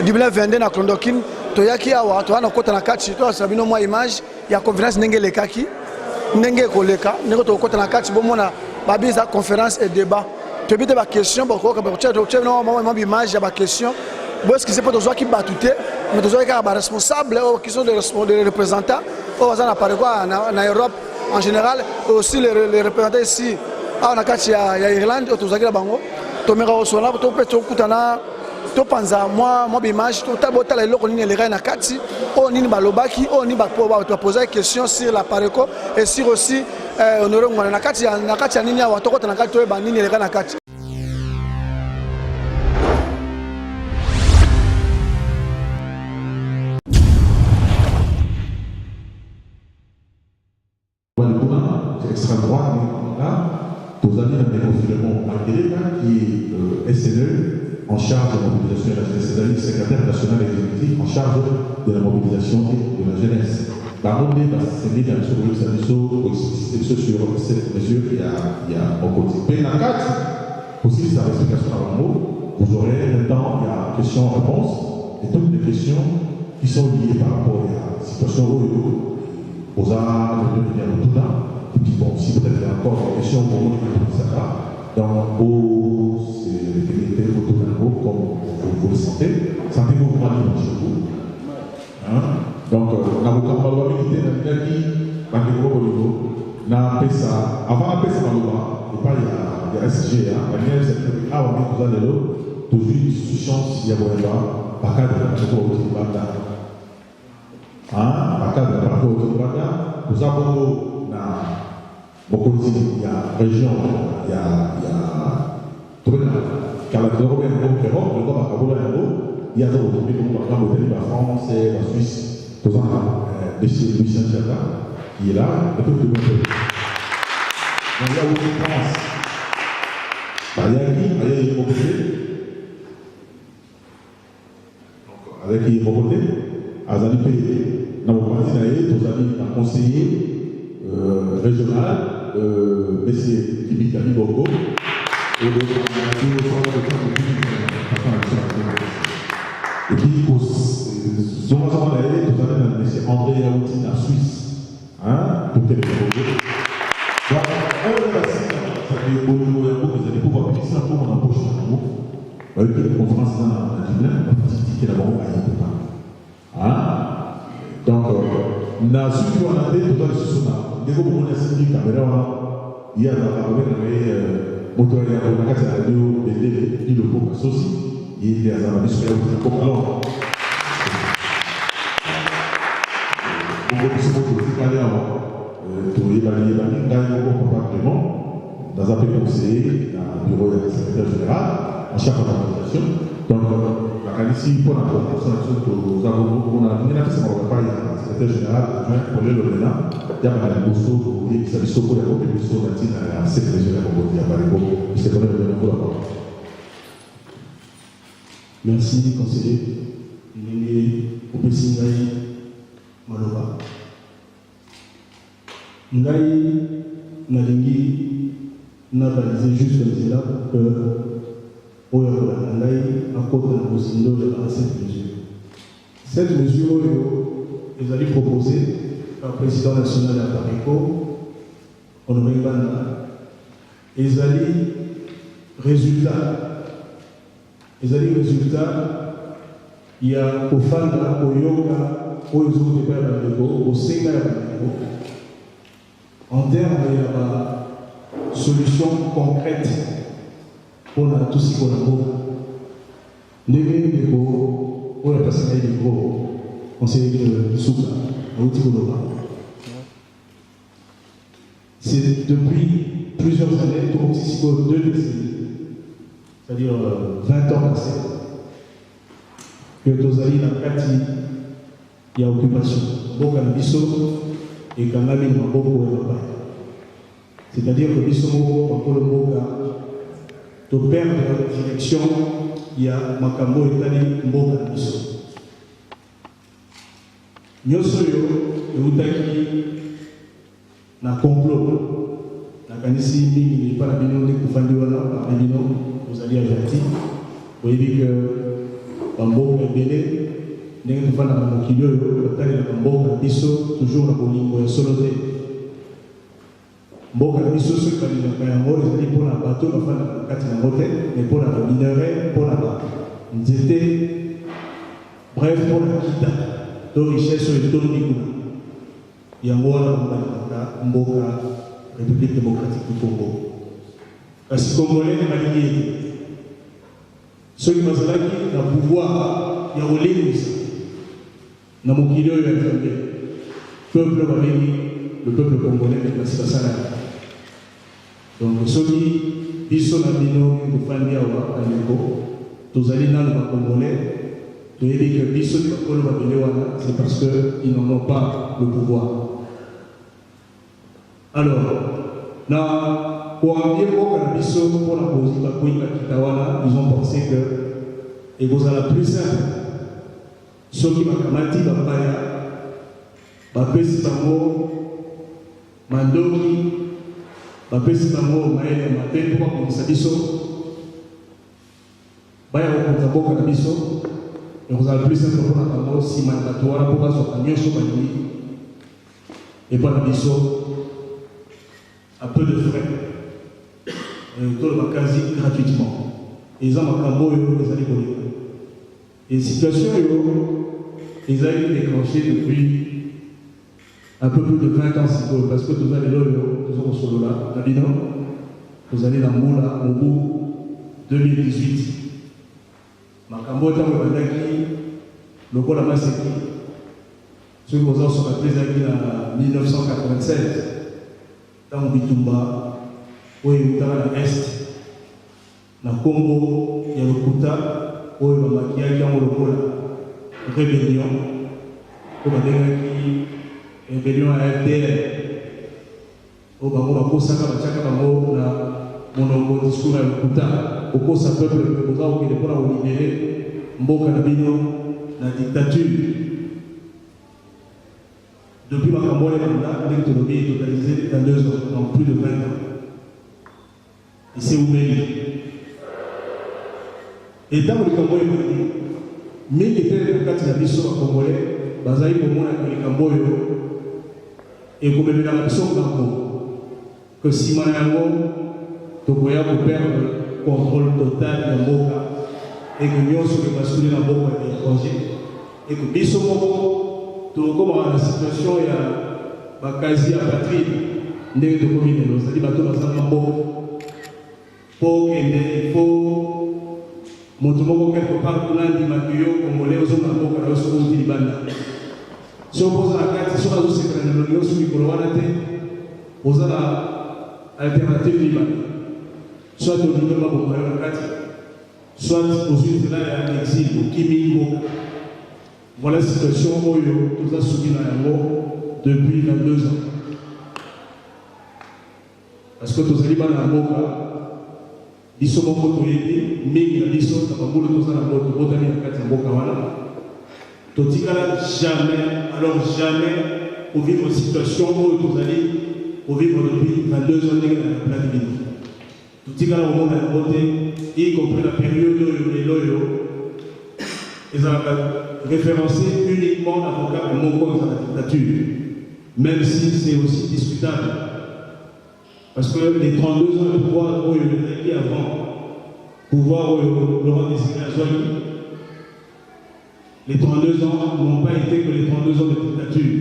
2022 na chloroquine toyaki awa toana kota na kati to sabino mwa image ya conférence ndenge lekaki ndenge koleka ndenge to kota na kati bomona babiza conférence et débat to bite ba question boko ka to mwa image ya ba question bon ce qui c'est pas to qui batute mais to ka ba responsable qui sont des représentants au za na parquoi na Europe en général aussi les représentants ici à na kati ya Irlande to zakira bango to mera osona to pe to kutana to panza moi image to tabota la loko nini les na kati o nini balobaki o ni ba poser question sur la pareco et sur aussi honoré ngwana na kati ya nini ya watoko na kati to ba nini les na kati. C'est extrême droite, mais là, vous avez un Marguerite qui est SNE en charge de la mobilisation de la jeunesse, c'est-à-dire secrétaire national exécutif en charge de la mobilisation de la jeunesse. Par contre, c'est mis dans sur cette mesure qu'il y a au côté. Mais la carte, aussi, sa explication à mot, vous aurez maintenant, il y a questions-réponses, et toutes les questions qui sont liées par rapport à la situation aux arts, de devenir tout là. Et puis bon, si peut-être il y a encore des questions pour moi, ça va. Donc, c'est comme vous le sentez. Sentez-vous vraiment chez vous. Donc, l'avocat Maloba militaire, il a dit, avant la paix, ça va il y a SG, la c'est que avant vous allez là, toujours une institution, s'il y a pas cadre de la parcours au Banda. Pas cadre de la parcours au Banda, nous avons beaucoup il y a région, il y a il y a d'autres pays comme la France et la Suisse, par exemple, Lucien Chata, qui est là, et tout le monde. Donc, il y a aussi France. Il y a qui avec qui est mon côté, Azali Payé, dans mon parti, vous avez un conseiller régional, M. Kibikali Bongo, et le et puis, nous avons M. André Yaouti en Suisse, pour quel projet. Donc, on va passer, ça fait vous allez pouvoir fixer un peu mon embauche dans le mot. Avec une conférence dans la Dublin, on va critiquer d'abord à Yépopa. Donc, na suite on a fait tout à l'heure, dès que vous connaissez la caméra, il y a la moteur et la radio, et le pot associé. Il y a un avis sur le alors, dans un pays conseiller, dans le bureau du secrétaire général, en charge de l'organisation. Donc, la qualité pour la promotion, nous avons mis la question au secrétaire général, pour le Lorena, il y a un bousseau pour dire que ça dit pour la contribution à la secrétaire générale pour dire à c'est quand même le rapport. Merci, conseiller. Nini Opesingai Maloba. Ngai Nalingi n'a balisé juste comme cela pour que Oyola Ngai accorde la possibilité de cette mesure. Cette mesure, ils allaient proposer par le président national de Parico, Honoré Banda, ils allaient résultat. Les résultats, il y a au Fanda, au Yoga, au Zouk de Père au Sénat en termes de solutions concrètes pour tous ces collaborateurs. Les médicaux, pour la personne des gros, conseiller de Souka, à Outikoloba. C'est depuis plusieurs années, tout psycho 2 décennies. C'est-à-dire 20 ans passés, que Tozali n'a pas dit il y a occupation. Beaucoup de biso et quand même il m'a beaucoup de c'est-à-dire que biso encore le mot de perdre la direction, il y a Makambo et Tani beaucoup de biso. Nyosoyo et Outaki na complot, na kanisi mingi n'est pas la bino de Koufandiwala, la bino. Vous allez avertir. Vous voyez que bamboka ebele ndenge tofandaka mokili oyo batalelaka mboka na biso toujours na bolingo ya solo te. Mboka na biso soki balingaka yango ezali mpona bato bafandaka na kati yango te, mais mpona baminere, mpona banzete, bref mpona kita to richesse oyo etondi kuna. Yango wana balingaka mboka République démocratique du Congo. Kasi Congolais balingi ete soki bazalaki na pouvoir ya kolengwisa na mokili oyo ya Nzambe, peuple babengi le peuple congolais kasi basala. Donc soki biso na bino tofandi awa bandeko tozali nano bacongolais toyebi ke biso ti bakolo babele wana, c'est parce qu'ils n'en ont pas le pouvoir. Alors na koambie mboka na biso mpona kozika koyika kita wana, ils ont pensé que ekozala plus simple soki bakamati bapaya bapesi bango mandoki, bapesi bango mayele mabe mpo bakomisa biso baya kokonza mboka na biso, ekozala plus simple mpona bango nsima ya bato wana mpo bazwaka nyonso balingi epa na biso un peu de frais, tout le quasi gratuitement. Et ils ont les années. Et la situation, ils ont été déclenchée depuis un peu plus de 20 ans, parce que nous allons là, nous allons vous allez dans Moula, au bout 2018. Makambo est le Kola Maseki, ceux qui ont sont appelés en 1996. Dans Bitumba, où il y a l'Est, dans le Congo, il y a le Kuta, où il y a la rébellion, où il y a la rébellion à FDL, où il y a mon discours à le Kuta, où il y a peuple qui est libéré, Mboka Nabino, la dictature. Depuis ma campagne, l'économie est totalisée dans 2 ans, dans plus de 20 ans. Et c'est ouvert. Et dans le Cambodge, mais les terres de la mission congolais, basés pour moi dans le Cambodge, et comme le Namaxon que si Manango, Tokoya pour perdre le contrôle total de Mboka, et que nous sommes basculés dans Mboka et l'étranger, et que Bissomoko, tout comme la situation est à quasi apatride, n'est de communauté, c'est-à-dire que nous avons il faut montrer quelque part pour l'un des matériaux congolais aux hommes à Boka, aux hommes de Libanda. Si on pose la carte, si on a aussi une réunion sur le Coloanate, on a l'alternative Libanda. Soit au niveau de la carte, soit aux unes de l'exil, au Kimi Boka. Voilà la situation où nous avons subi depuis 22 ans. Parce que nous avons dans la boca, nous sommes aidés, mais nous sommes dans la boca, nous sommes dans la boca. Nous jamais, alors jamais, pour vivre une situation où nous allons vivre depuis 22 ans dans la place de vie. Nous avons au monde à la beauté, y compris la période où les loyaux, ils ont référencé uniquement l'avocat de Moko dans la dictature, même si c'est aussi discutable. Parce que les 32 ans de pouvoir où il y a eu avant, pouvoir où Laurent Désiré Azoui, les 32 ans n'ont pas été que les 32 ans de dictature.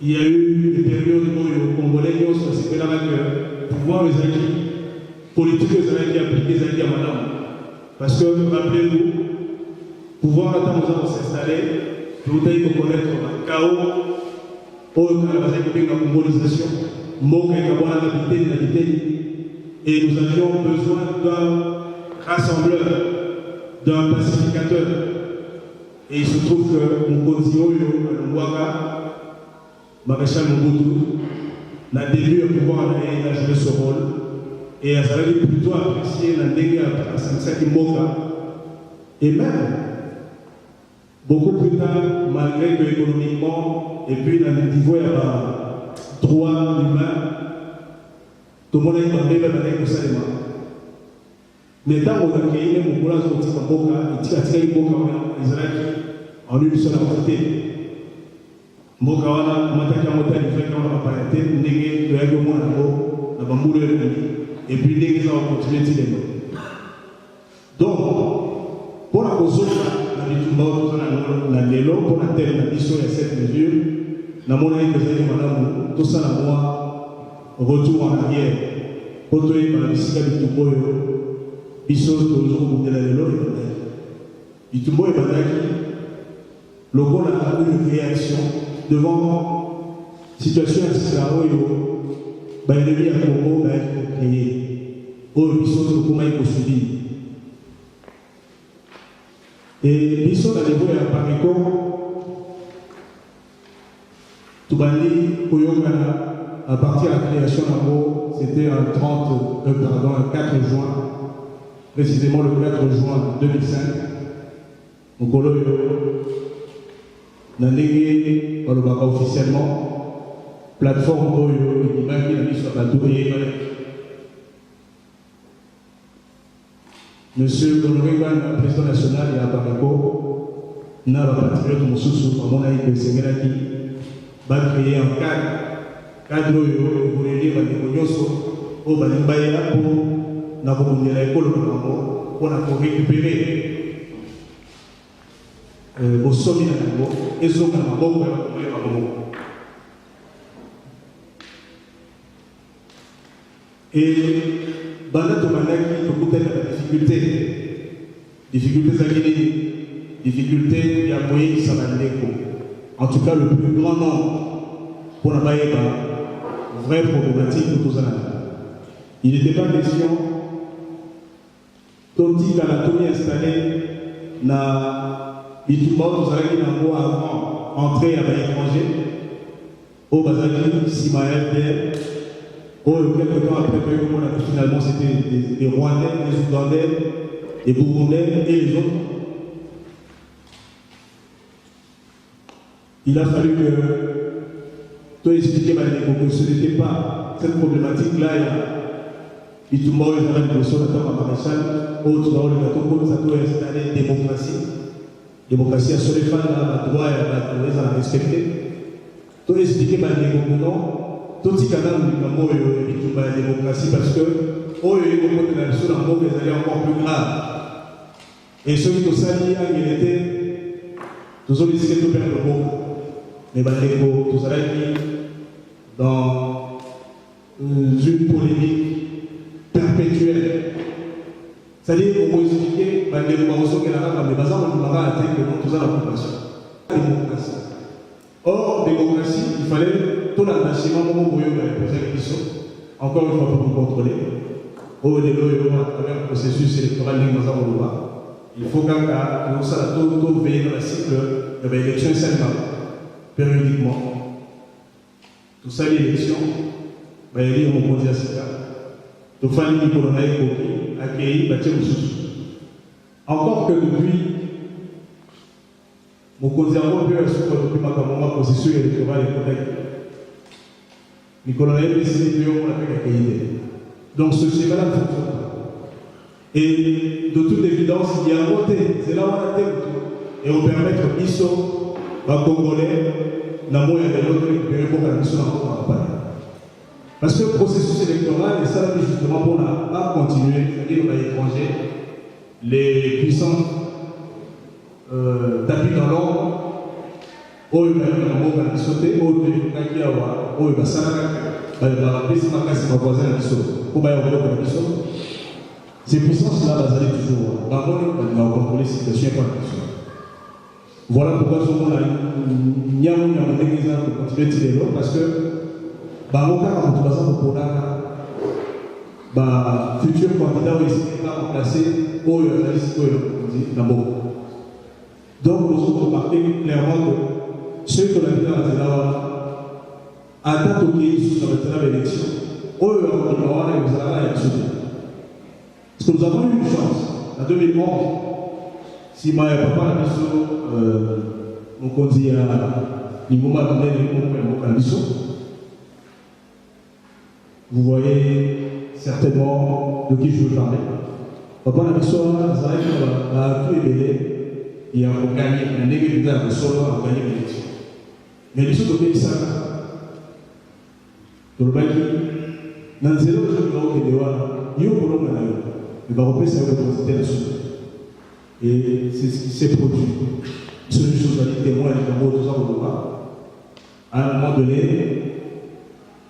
Il y a eu des périodes où les Congolais ont c'était là que pouvoir les acquis, politique les acquis appliqués les acquis à madame. Parce que, rappelez-vous, pouvoir attendre aux gens s'installer, vous devez connaître le chaos, la mongolisation, et nous avions besoin d'un rassembleur, d'un pacificateur. Et il se trouve que Mokonzio, le Mwaka, Maréchal Mobutu, n'a début à pouvoir aller jouer ce rôle. Et elle avait plutôt apprécié la dégâts à Sansaki Mboka. Et même, beaucoup plus tard, malgré que économiquement, et puis dans le niveau de droit humain, tout le monde a été dans les Mais tant qu'on a créé même au Bola, on dit qu'en Boka, il tire à tirer Boka, Israël, en une seule entité. Boka, on a attaqué à montagne, il fait qu'on a pas été, on a gagné le règlement de la bamboule et puis les gens ont continué à tirer. Donc, pour la cause, on a dit tout le l'élo, pour la terre, la mission et cette mesure, on a monnaie que vous madame, tout ça, la moi, retour en arrière, pour tout le monde, ici, du tout ils sont toujours de la vélo et du tout le le rôle a eu une réaction devant la situation où il y a des Congo qui ont créé, où ils sont comment ils ont subi. Et ils sont à niveau de Parico, tout à partir de la création de c'était un 4 juin. Précisément le 4 juin 2005, nous avons officiellement plateforme qui a mis sur la tour. Monsieur Gonoregan, président national et à Bamako, n'a pas patriote Moussoussou, à mon avis, que c'est qui va créer un cadre pour aider les Nyoso au Banimbaïa pour nous avons l'école pour récupérer au sommet de et sur la bombe et Banat Omanaki, il y a difficultés à Guinée, difficultés, il y a moyen qui s'en va en tout cas, le plus grand nombre pour la Baïba, vraie problématique pour tous les il n'était pas question. Tandis qu'à l'anatomie installée, na Bitumba, nous avons avant entrer à l'étranger, au Bazali, Simaël, quelques temps après, finalement, c'était des Rwandais, des Ougandais, des Burundais et les autres. Il a fallu que toi expliquer que ce n'était pas cette problématique-là. Il y a une question de maréchal, autre dans le gâteau, ça doit installer démocratie. Démocratie à ce femmes, à droit et à respecter. Tout expliquer par les gouvernements, tout ce canal où il y a la démocratie parce que, oh, il y a une nation en mot, mais elle est encore plus grave. Et ceux qui ont sali, il était, tous les disques de perdre le mot. Mais tout ça qui, dans une polémique perpétuelle. C'est-à-dire qu'on peut expliquer les démocraties qui sont les bazars, on va atteindre tout ça la population. Démocratie. Or, démocratie, il fallait tout l'attachement au moyen de poser la question. Encore une fois, pour nous contrôler. Au début, à travers le processus électoral, il faut qu'à tout veiller dans la cycle de l'élection seulement, périodiquement. Tout ça, l'élection, il y a un à ce cas. Tout ça, il faut accueillir, bâtir le sous. Encore que depuis, mon conseiller peut être depuis ma processus électoral et collègue. Nicolas a décidé de accueillir. Donc ce schéma-là ne fonctionne pas. Et de toute évidence, il y a un voté. C'est là où on a été. Et on permet que l'ISO, les Congolais, n'amour et l'autre récupérer pour la mission en campagne. Parce que le processus électoral, et ça, justement, pour ne pas continuer, c'est-à-dire à l'étranger, les puissances tapis dans l'ombre, où il y a un sauté, où il y a un qui a où il y a ces puissances-là, elles allaient toujours. D'abord, elles ont contrôlé la situation par la question. Voilà pourquoi ce moment-là, il y a un exemple pour continuer de tirer l'eau, parce que, mon cas, quand on va pour la futur candidat, il ne pas remplacer au journaliste d'abord. Donc, nous avons remarqué clairement que ceux qui ont habité à Zélawa, à date où ils sont dans l'élection, eux, ils ont parce que nous avons eu une chance. En 2011, si ma papa a mis mon conduit à niveau donné mon mission, vous voyez certainement de qui je veux parler. papa na biso azalaki na bato ebele ya koganye na ndenge mpenza ya kosolo akoganye élection mais biso topekisaka tolobaki na nzela ozoki baokende wana yo kolonga na yo me bakopesa yo baprésité na suka et c'est ce qui s'est produit biso nyonso ozali témoin ya likambo toza koloba à un moment donné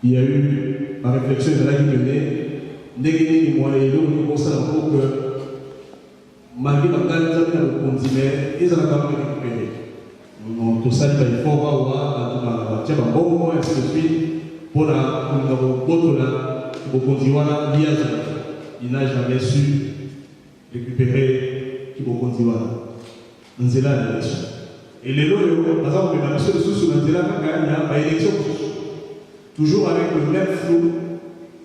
il y a eu ma réflexion ezalaki kende ndenge nini mwa eloko ekosala mpo que malgré bakali nzambe na bokonzi mais ezalaka mpe récupéré tosali baeffort awa batia bambongo ainsi de suite mpona kolinga kobotola kibokonzi wana li azalaki il n'a jamais su récupérer kibokonzi wana nzela ya élection et lelo oyo aza komema biso lisusu na nzela kaka ya baélection toujours avec le même flou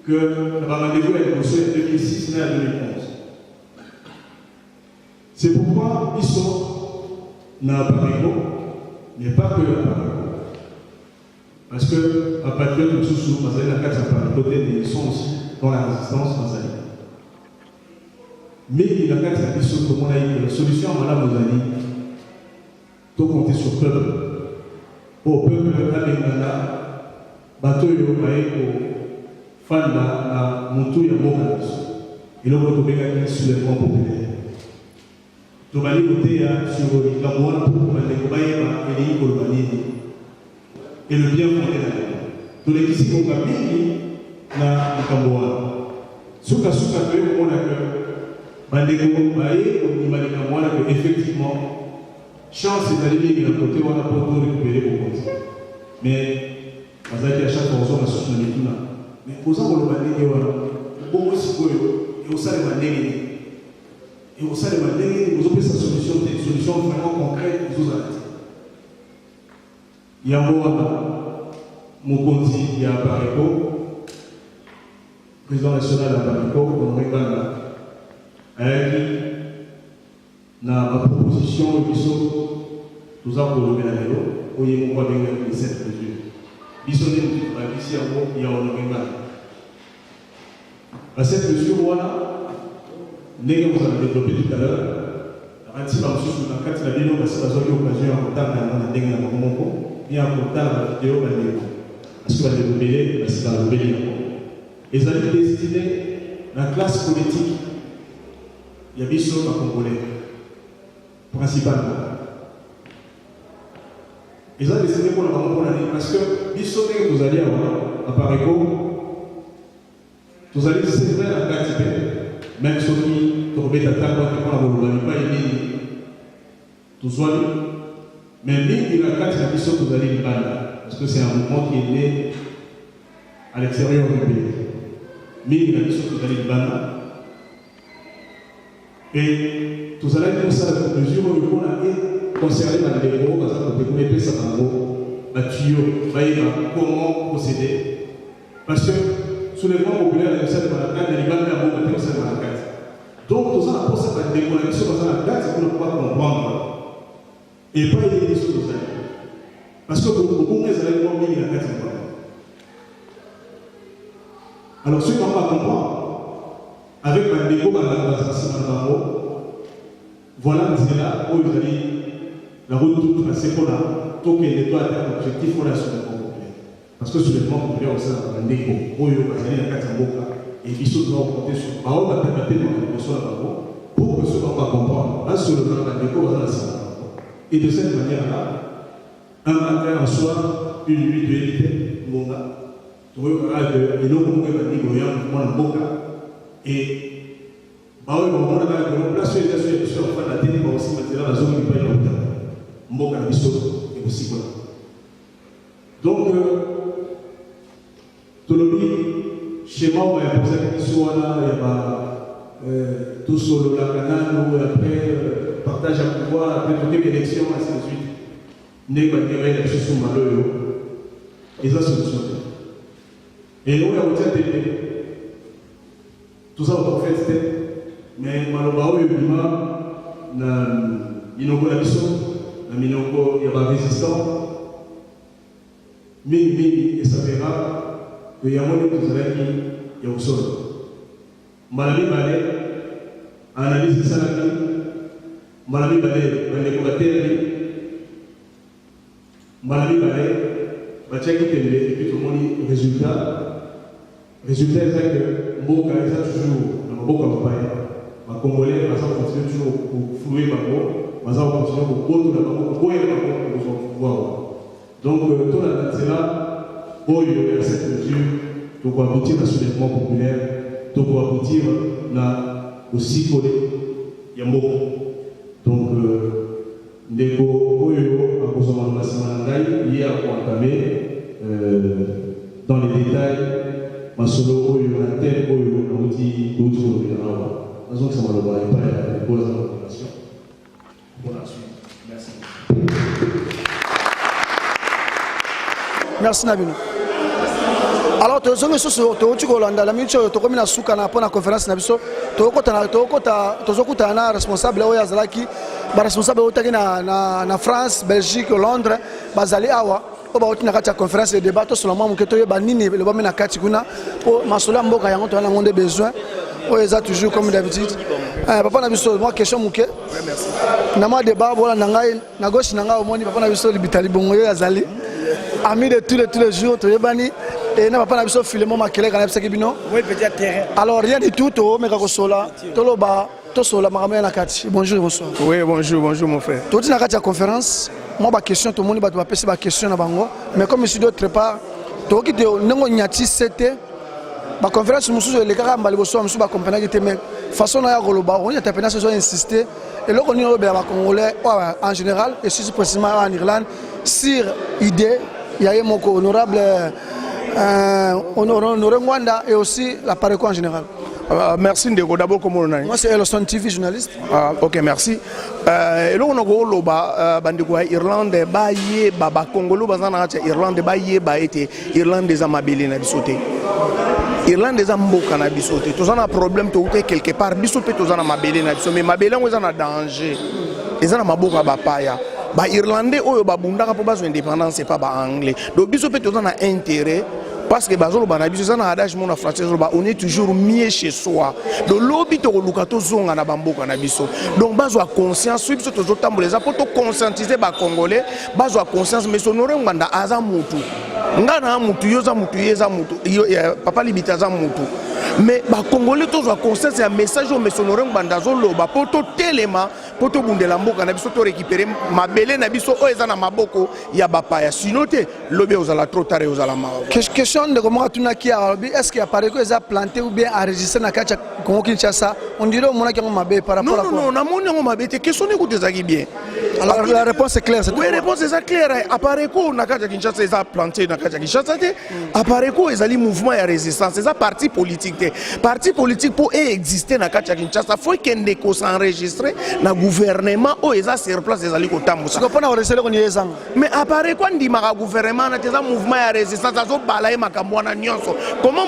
que la rendez-vous est construit en 2006 et en 2011. C'est pourquoi ils sont dans Aparico, mais pas que Aparico. Parce que à Patriote, nous sommes dans la carte Aparico, ils sont aussi dans la résistance dans sa vie. Mais il y a la carte Aparico, comme on a dit, la solution à Madame Ozani, tout compter sur le peuple. Au peuple, à Bengala, bateau et fanda na mutu ya mboka biso eloko tobengaki soulèvement populaire tobali koteya sur likambo wana mpo bandeko bayeba elei koloba nini et le bien fondé na yango tolekisi konga mingi na likambo wana sukasuka toye komona ke bandeko baye kondima likambo wana ke effectivement chance ezali mingi na kote wana mpo torécupere bokonzi mais bazalaki à chaque fois ozonga susu na mituna mais oza koloba ndenge wana bongo sikoyo ekosalema ndenge nini ekosalema ndenge nini ozopesa solution te solution vraiment concrète ezozala te yango wana mokonzi ya Aparico président national ya Aparico Honoré Banda ayaki na baproposition biso toza kolobela lelo oye moko abengaki les 7 mesures biso nde babisi yango ya Honoré Banda cette mesure wana ndenge kozala développé tout à l'heure akanti bamosusu na kati na bino basi bazwaki occasion ya kotanga yango na ndenge na bango moko mpe ya kotanga video bandeko parce que bandeko ebele basi balobeli yango ezali destiné na classe politique ya biso bacongolais principalement eza destiné mpona bango mpona nini parce que biso ndenge tozali awa Aparico tozali sevre na kati mpe même soki tokobeta ntango ate mpona koloba lipai nini tozwali mais mingi na kati na biso tozali libanda parce que c'est un mouvement qui est né à l'extérieur du pays mingi na biso tozali libanda et tozalaki kosala mesure oyo mpona concerner bandeko baza kotekuna epesa bango batuyo bayeba comment procéder parce que soulèvement populaire na kosala na kati ya libanda ya mboka te kosala na kati donc toza na mposa bandeko na biso baza na kati mpona pouvoir comprendre epai ndenge biso tozali parce que bobongo ezalaki mwa mingi na kati ya bango alors ceux qui n'ont pas comprendre avec bandeko bazala nsima na bango voilà nzela oyo ezali la route toute tracée mpona tokende to atteindre objectif wana ya soulèvement populaire parce que soulèvement populaire osalaka bandeko oyo bazali na kati ya mboka et biso toza kokote sur baoyo bataka te na liboso na bango pour que ceux qui n'ont pas comprendre basoleka bandeko baza na nsima na bango et de cette manière là un matin un soir une nuit toyebi te ngonga toyokaka ke eloko moko ebandiki oya mwana mboka et baoyo bamona kaka kelo place oyo eza so ya biso ya kofanda te nde bakosimba nzela bazongi epai na kotaka mboka na biso ekosikola donc tolobi schéma oyo bayapozaki biso wana ya ba tosololaka nano après partage ya pouvoir après tokeba élection ainsi de suite ndenge bakerela biso sumbala oyo eza solution te et oyo ya kotia te te toza baprofete te mais maloba oyo ebima na minoko na biso na minoko ya barésistant mingi esapera que yango nde tozalaki ya kosolo mbala mibale analyse ça là malami balé bande ko terre malami balé ba cheki tende et puis tout le monde résultat c'est que mboka ça toujours na mboka mabaya ba congolais ba ça continue toujours pour flouer ba ko ba ça continue pour koto na ba ko ya ba ko pouvoir donc tout là c'est là pour cette mesure pour aboutir à ce soulèvement populaire pour aboutir aussi ya mboka donc ndeko oyo akozoma na nsima na ngai ye akoentame dans les détails masolo oyo na tele oyo nauti kolobela awa nazongisa maloba epai ya ekola za population pour la suite. Merci. Merci Nabino. Alors, tu as la minute, tu as mis suka na pona conférence na biso, tu as na responsable o yazalaki, ba responsable o taki na France, Belgique, Londres, bazali awa, o ba otina kati ya conférence de débat to seulement mo keto ba nini le ba mena kati kuna po masola mboka yango to na monde besoin. O eza toujours comme d'habitude. Papa na biso moi question muke. Merci. Na moi débat bola na ngai na gauche na ngai o moni papa na biso libitali bongo yazali. Ami de tous les jours, tu es banni. Et n'a pas besoin de filmer ma collègue à l'Ebsekibino. Oui, peut-être terrain. Alors, rien du tout, mais quand sola, Toloba, Tosola, Maramé Nakati. Bonjour, bonsoir. Oui, bonjour, mon frère. Tu as dit la conférence, moi, ma question, tout le monde va passer ma question à Bango. Mais comme je suis d'autre part, tu as dit que nous avons c'était. La conférence, nous sommes les gars, nous sommes accompagnés de mes façons de Goloba. On a insisté. Et là, on est les Congolais en général, et si précisément en Irlande, sur l'idée, il y a mon honorable Honoré Mwanda et aussi la Pareco en général. Merci Ndeko, d'abord comme on a. Moi c'est Elson TV, journaliste. Ok, merci. Et là on a go loba bandiko Irlande baye baba Congolo bazana Irlande baye ba été Irlande des amabeli na bisoté. Irlande des amboka na bisoté. Tous on a problème to quelque part bisoté tous on a mabeli na bisoté mais mabeli on est en danger. Ils ont maboka ba paya. Ba Irlandais oyo ba bundaka po bazo indépendance c'est pas ba anglais. Donc bisoté tous on a intérêt. Parce que bazolo banabiso ça na adage mon français on est toujours mieux chez soi. Donc lobby to lukato zonga na bamboka na biso. Donc bazo a conscience biso to zotamboleza pour to conscientiser ba congolais, bazo a conscience mais sonore nganda aza mutu. Ngana mutu yoza mutu yeza mutu. Papa libita za mutu. Mais ba congolais to zo conscience ya message au mais sonore nganda zo loba pour to telema pour to bundela mboka na biso to récupérer mabele na biso o eza na maboko ya bapaya. Sinon te lobby ozala trop tard ozala ma. Question de comment tu n'as qui a est-ce qu'il y a pareil que les a planté ou bien enregistré na kacha Congo Kinshasa on dirait au moins qu'il y a un mabé par rapport à quoi non na moni on mabé te question écoute ça qui bien alors la réponse est claire oui la réponse est claire apparaît ko na kacha Kinshasa les a planté na kacha Kinshasa te apparaît ko les ali mouvement ya résistance les a parti politique pour exister na kacha Kinshasa faut qu'elle ko s'enregistrer na gouvernement o les a sur place les ali ko tambusa tu comprends enregistrer ko ni ezang mais apparaît ko ndima ka gouvernement na teza mouvement ya résistance azo balaye makamwana nyonso comment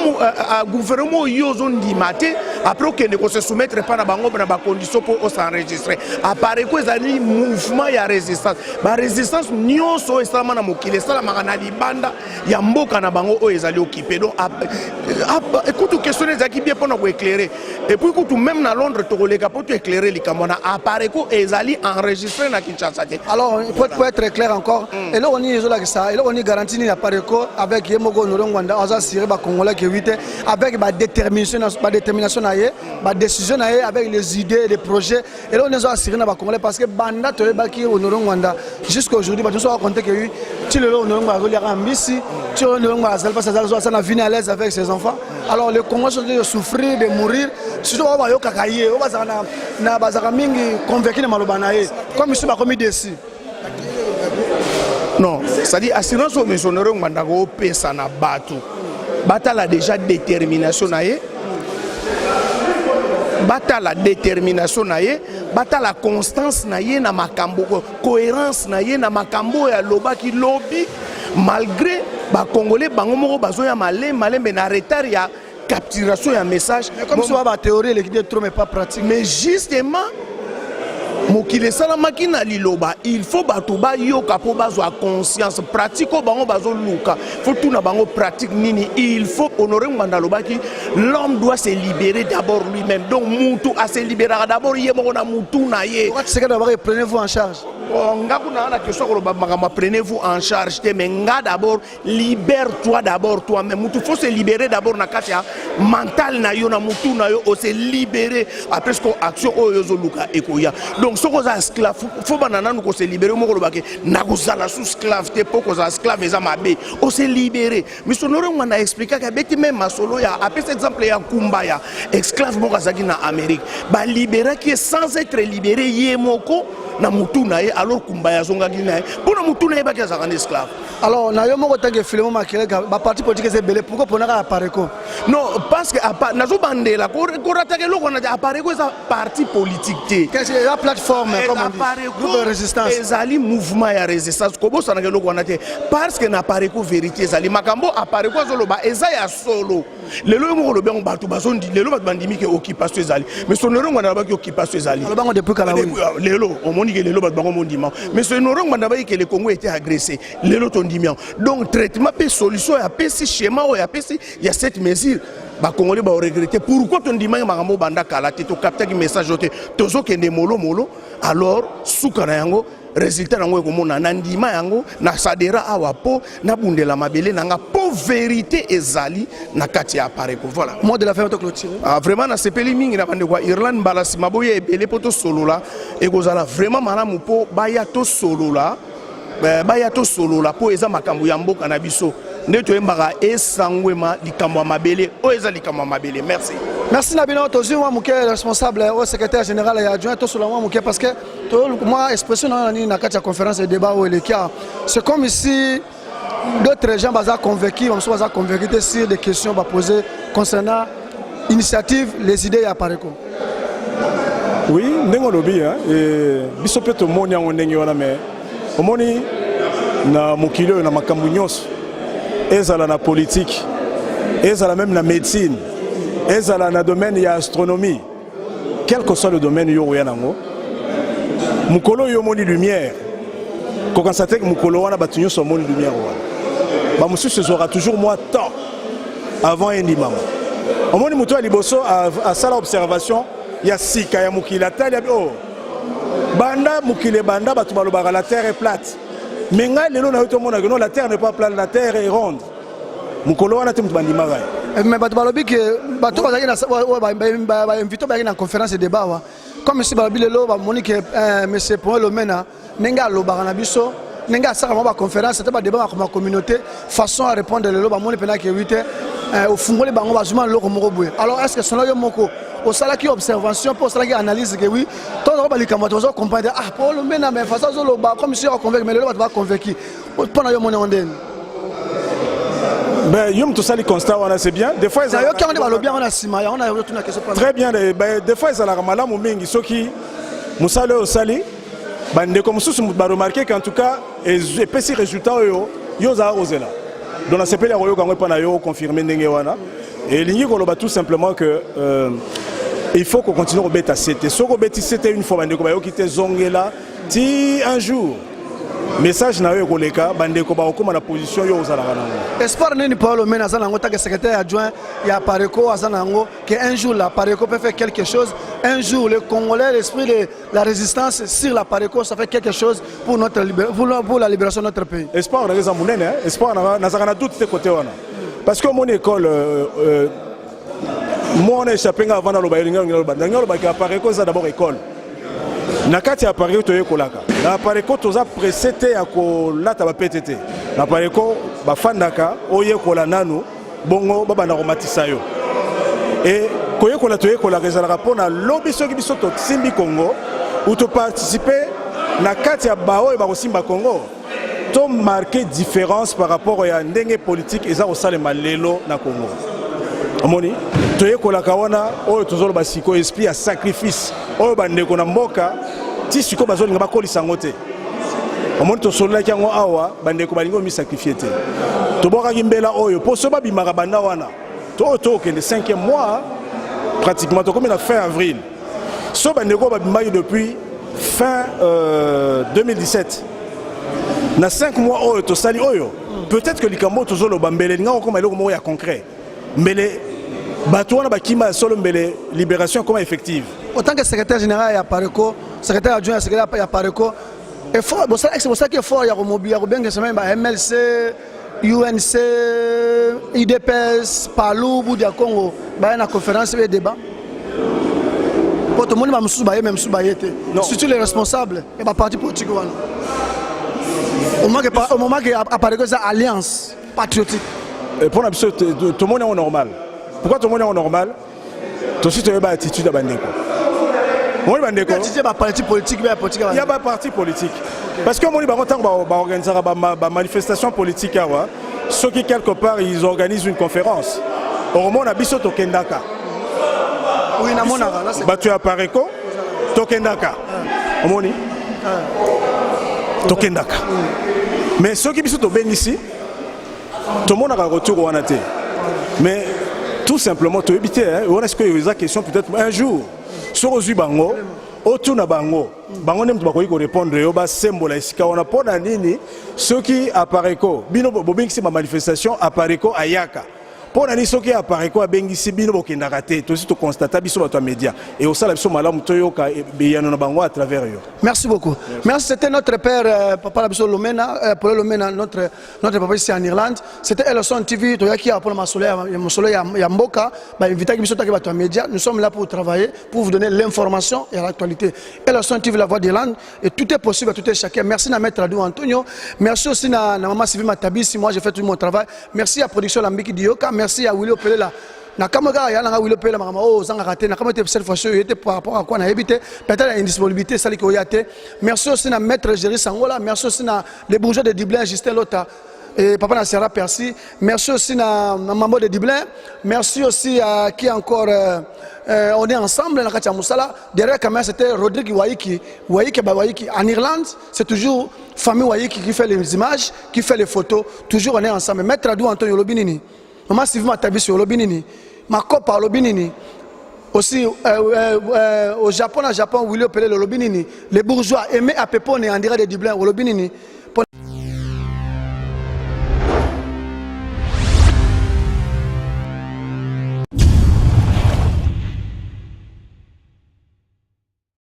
gouvernement yozo ndimate après que ne se soumettre pas na bango na ba condition pour s'enregistrer apparaît ko ezali mouvement ya résistance ba résistance nyonso esalama na mokili esalama na libanda ya mboka na bango o ezali occupé donc écoute question ezaki bien pour nous éclairer et puis écoute même na Londres to koleka pour éclairer likamona apparaît ko ezali enregistré na Kinshasa. Alors pour être clair encore et là on y est là que ça et là on y garantit ni apparaît ko avec Yemogo Ngwanda on a assuré ba congolais que 8 avec ba détermination naie ba décision naie avec les idées les projets et là on est assuré na ba congolais parce que banda to ba ki Ngwanda jusqu'à aujourd'hui ba nous raconter que tu le Ngwanda ko liaka mbisi tu le Ngwanda ça na vie à l'aise avec ses enfants alors les Congolais sont de souffrir de mourir surtout ba yo kakaye o ba na bazaka mingi convaincu na maloba naie comme je suis pas commis dessus. Non, c'est-à-dire assurance au missionnaire Ngwanda ko pesa na batu. Batala déjà détermination naie. Batala détermination naie, batala constance naie na makambo, cohérence naie na makambo ya loba ki lobby malgré ba congolais bango moko bazoya malembe na retard ya capturation ya message. Mais comme ça ba théorie l'équipe trop mais pas pratique. Mais justement mokili esalamaki na liloba il faut bato bayoka mpo bazwa conscience pratique oyo bango bazoluka fo tuna bango pratique nini il faut honorer nganda alobaki l'homme doit se libérer d'abord lui-même donc mutu ase libérera d'abord ye moko na mutu na ye prenez-vous en charge nga kuna na question koloba makambo prenez-vous en charge te mais nga d'abord libère-toi d'abord toi-même mutu faut se libérer d'abord na kati ya mental na yo na mutu na yo o se libérer après ce action oyo zoluka ekoya donc soko za esclave faut banana nous ko se libérer moko lobake na kozala sous esclave te po ko za esclave eza mabe o se libérer mais sonore ngana expliquer ka beti même masolo ya après cet exemple ya Kumbaya esclave moko azaki na Amérique ba libérer qui sans être libéré ye moko na mutu na ye alors Kumbaya zongaki na ye pour na mutu na ye ba ki azaka esclave alors na yo moko tanke filemo makele ba parti politique c'est belé pourquoi ponaka apareko non parce que nazo bandela ko ratake loko na apareko eza parti politique te qu'est-ce que la plateforme comme on dit groupe de résistance ezali mouvement ya résistance ko bosa na loko na te parce que na apareko vérité ezali makambo apareko azoloba eza ya solo lelo moko lobengo bato bazondi lelo bato bandimi ke occupation ezali mais sonoro ngwana ba ki occupation ezali lobango depuis Kalawi lelo omoni ke lelo bato bango mondima mais sonoro ngwana ba ke le Congo était agressé lelo tondimian donc traitement pe solution ya pesi schéma o ya pesi ya cette mesure ba congolais ba regretter pourquoi tondima makambo banda kala te to capter message ote tozo kende molo alors suka na yango résultat nango ekomona na ndima yango na sadera awa po na bundela mabele nanga po vérité ezali na kati ya apareko voilà mot de la fin to clôture vraiment na sepeli mingi na bande kwa Irlande balasi maboye ebele poto solola ekozala vraiment malamu po baya to solola po eza makambo ya mboka na biso nde toyembaka esangwema likambo ya mabele oyo eza likambo ya mabele merci merci Nabino tozwi mwa muke responsable au secrétaire général ya adjoint tosola mwa muke parce que moi expression na nini na kati ya conférence de débat au Elekia c'est comme ici d'autres gens baza convaincus sur des questions posées concernant initiative les idées ya Pareko oui ndenge lobi et biso pe to moni yango ndenge wana mais omoni na mokili oyo na makambo nyonso ezala na politique ezala même na médecine ezala na domaine ya astronomie quel que soit le domaine yo oya nango mukolo yo moni lumière ko constater que mukolo wana batu nyonso moni lumière wana ba mususu sera toujours moins temps avant endimama omoni muto ali boso a sala observation ya sika ya mukila tali oh banda mukile banda batu balobaka la terre est plate mais nga lelo na yoto mona que non la terre n'est pas plate la terre est ronde mukolo wana te mutu bandima ga mais batu balobi que batu bazaki na ba invité ba na conférence de débat wa comme si balobi lelo ba moni que monsieur Paul Lomena nenga lobaka na biso nenga saka ba conférence te ba débat ma communauté façon à répondre lelo ba moni pena que 8 au fungoli bango bazuma loko moko boye alors est-ce que cela yo moko au sala qui observation pour cela qui analyse que oui tout le monde likama to comprendre ah Paul Mena mais façon zo ba comme si on convainc mais le va convaincu pendant yo mona ondene ben yom to sali constat wana c'est bien des fois ça yo quand on va bien on a sima on a retourné question très bien des fois ça la malamu mingi soki musale au sali bande comme sous ba remarquer qu'en tout cas et petit résultat yo za ozela donc la CPL royo quand on yo confirmer ndenge wana et lingi ko loba tout simplement que il faut qu'on continue au bêta c'était soko bêti c'était une fois bande ko ba yo kité zongela ti un jour message na yo koleka bande ko ba okoma na position yo ozala wana espoir nini Paul Mena azana ngo taka secrétaire adjoint ya Pareko azana ngo que un jour la Pareko peut faire quelque chose un jour le Congolais l'esprit de la résistance sur la Pareko ça fait quelque chose pour notre pour la libération de notre pays espoir na raison munene espoir na zaka na doute de côté wana parce que mon école moi on a échappé avant dans le bail qui apparaît que ça d'abord école na kati apparaît to yekolaka na apparaît que toza précédé à ko lata ba PTT na apparaît que ba fandaka oyekola nanu bongo baba na romatisa yo et ko yekola to yekola rezala rapport na lobby soki biso to simbi Congo ou to participer na kati ya bao ba ko simba Congo to marquer différence par rapport à ndenge politique eza osalema lelo na Congo amoni toye kolaka wana oyo tozolo basiko esprit ya sacrifice oyo bandeko na mboka ti siko bazolinga bakolisa ngo te amoni tosololaki yango awa bandeko balingi omi sacrifier te tobwakaki mbela oyo po so babimaka banda wana to tokende 5e mois pratiquement tokomi na fin avril so bandeko babimaki depuis fin 2017 na 5 mois oyo tosali oyo peut-être que likambo tozoloba mbele nga okoma eloko moko ya concret mbele bato wana bakima solo mbele libération comme effective. Autant que secrétaire général ya Pareco, secrétaire adjoint secrétaire ya Pareco, effort bon ça qui effort ya remobilier ya bien semaine ba MLC, UNC, IDPS, Palu, Boudia Congo, ba na conférence et débat. Pour tout le monde va me soubailler même soubailler surtout les responsables et ba parti politique wana. Au moment que Pareco ça alliance patriotique. Pour l'absolu tout le monde est normal. Pourquoi tout le monde est normal? Tout de suite, il y a une attitude à Bandeko. Il y a un parti politique. Il y a un parti politique. Parce que moi, je organise une manifestation politique. Ceux qui, quelque part, ils organisent une conférence. Au moment où on a bis au Tokendaka. Oui, tu as Pareco, Tokendaka. Omoni Tokendaka. Mais ceux qui sont au ici, tout le monde a un retour au Anaté. Mais tout simplement, tu éviter, on est-ce qu'il y a une question peut-être un jour, sur aux Bango, autour de Bango, Bango n'aime pas répondre, il y a un symbole, on a pas d'année, ceux qui apparaissent, Bino Bobing, c'est ma manifestation, apparaissent à Yaka. Pour l'année, ceux qui apparaissent à Bengisi, Bino Bokendaraté, tout ce que tu constates, Biso à média, et au salaire, Malam Toyoka, et Biano Bango à travers eux. Merci beaucoup. Merci, c'était notre père, Papa Biso Lomena, Paul Lomena, notre papa ici en Irlande. C'était Elson TV, Toyaki, pour le Masoleil Yamboka, invité Biso à média. Nous sommes là pour travailler, pour vous donner l'information et l'actualité. Elson TV, la voix d'Irlande, et tout est possible à tout est chacun. Merci à Maître Adou Antonio. Merci aussi à Maman Sylvie Matabisi, moi j'ai fait tout mon travail. Merci à la production Lambiki Dioka. Merci à Willy Pelela. Na kamera ya na Willy Pelela makama o zanga raté na kamete cette fois était par rapport à quoi na évité peut-être indisponibilité ça ko yate. Merci aussi à Maître Géry Sangola, merci aussi à les bourgeois de Dublin Justin Lota et papa na Sierra Percy, merci aussi à Mambo de Dublin, merci aussi à qui encore on est ensemble na Katia Moussala. Derrière caméra c'était Rodrigue Waiki en Irlande, c'est toujours famille Waiki qui fait les images, qui fait les photos, toujours on est ensemble. Maître Adou Antonio Lobinini. Maman Sylvie Matabisi au Lobinini, ma copa au Lobinini, aussi au Japon, Willy Pelé au Lobinini, les bourgeois aimés à Pépone et en direct de Dublin au Lobinini.